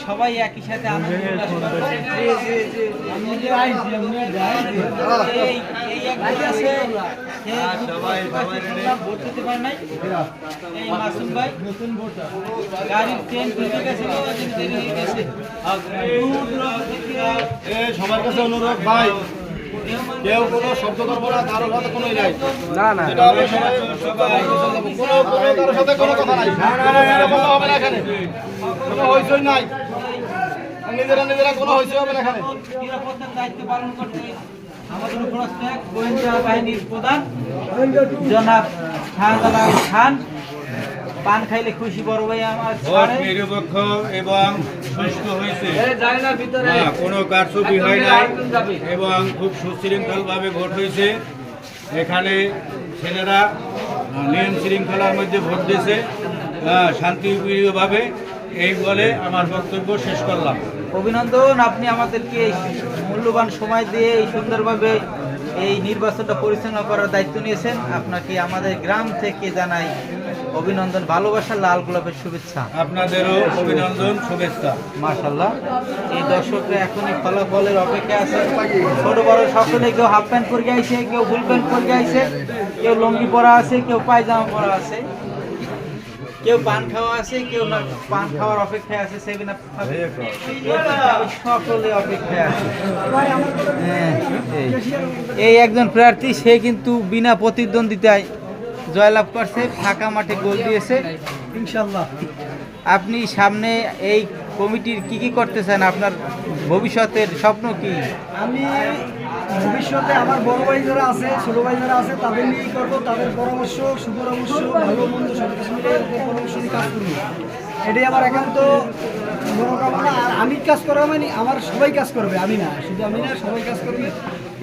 সবাই একই সাথে আনন্দ উল্লাস সবার কাছে অনুরোধ ভাই, কেউ কোনো শব্দ করবো না, কারোর সাথে কোনো নাই। না না, কারোর সাথে কোনো কথা নাই, হবে না এখানে, কোনো হইচই নাই, নিজেরা নিজেরা কোনো হইচই হবে না এখানে। নিরাপত্তার দায়িত্ব পালন করতে আমাদের উপরস্থ গোয়েন্দা বাহিনীর প্রধান জনাব শাহজালাল খান। পান খাইলে খুশি বড় ভাই আমার নিরপেক্ষ এবং সুষ্ঠু হয়েছে, কোনো কারচুপি হয় নাই এবং খুব সুশৃঙ্খলভাবে ভোট হয়েছে। এখানে ছেলেরা নিয়ম শৃঙ্খলার মধ্যে ভোট দিয়েছে শান্তিপ্রিয়ভাবে। এই বলে আমার বক্তব্য শেষ করলাম। অভিনন্দন, আপনি আমাদেরকে এই মূল্যবান সময় দিয়ে এই সুন্দরভাবে এই নির্বাচনটা পরিচালনা করার দায়িত্ব নিয়েছেন। আপনাকে আমাদের গ্রাম থেকে জানাই অভিনন্দন, ভালোবাসা, লাল গোলাপের শুভেচ্ছা। আপনাদেরও অভিনন্দন, শুভেচ্ছা। মাশাআল্লাহ। এই দর্শকরা এখনই ফলাফলের অপেক্ষা আছে। ছোট বড় সকলে, কেউ হাফ প্যান্ট পরে আইছে, কেউ ফুল প্যান্ট পরে আইছে, কেউ লুঙ্গি পরা আছে, কেউ পায়জামা পরা আছে, কেউ পান খাওয়া আছে, কেউ না পান খাওয়ার অপেক্ষায় আছে, সেভেন আপ সকলে অপেক্ষায় আছে। এই একজন প্রার্থী, সে কিন্তু বিনা প্রতিদ্বন্দ্বিতায় জয়লাভ করছে, ফাঁকা মাঠে গোল দিয়েছে ইনশাআল্লাহ। আপনি সামনে এই কমিটির কি করতে চান? আপনার ভবিষ্যতের স্বপ্ন কি? আমি ভবিষ্যতে আমার বড় ভাই যারা আছে, ছোট ভাই যারা আছে, তাদের নিয়েই করবো। তাদের পরামর্শ, সুপরামর্শ, ভালো মন্দ সব কিছু মিলে পরামর্শ নিয়ে কাজ করবো। এটাই আমার একান্ত বড় কামনা। আর আমি কাজ করা মানে আমার সবাই কাজ করবে, আমি না, শুধু আমি না, সবাই কাজ করবে,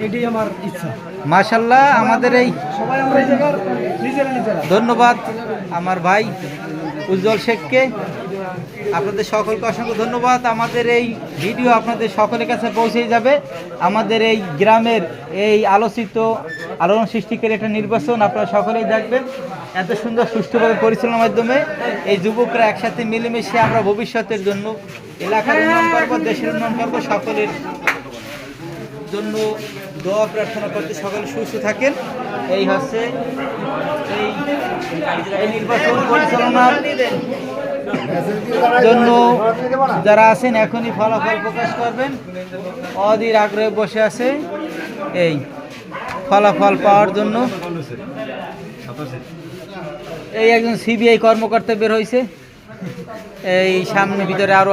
এটাই আমার ইচ্ছা। মাশাআল্লাহ। আমাদের এই সবাই আমরা এই জায়গার নিজেরা নিজেরা। ধন্যবাদ আমার ভাই উজ্জ্বল শেখকে। আপনাদের সকলকে অসংখ্য ধন্যবাদ। আমাদের এই ভিডিও আপনাদের সকলের কাছে পৌঁছে যাবে। আমাদের এই গ্রামের এই আলোচিত আলোড়ন সৃষ্টিকারী একটা নির্বাচন আপনারা সকলেই দেখবেন। এত সুন্দর সুষ্ঠুভাবে পরিচালনার মাধ্যমে এই যুবকরা একসাথে মিলেমিশে আমরা ভবিষ্যতের জন্য এলাকার উন্নয়ন করবো, দেশের উন্নয়ন করবো। সকলের জন্য দোয়া প্রার্থনা করতে সকলে সুস্থ থাকেন। এই হচ্ছে এই নির্বাচন পরিচালনার জন্য যারা আছেন এখনই ফলাফল প্রকাশ করবেন, অধীর আগ্রহে বসে আছে এই ফলাফল পাওয়ার জন্য। এই একজন সিবিআই কর্মকর্তা বের হয়েছে, এই সামনে ভিতরে আরো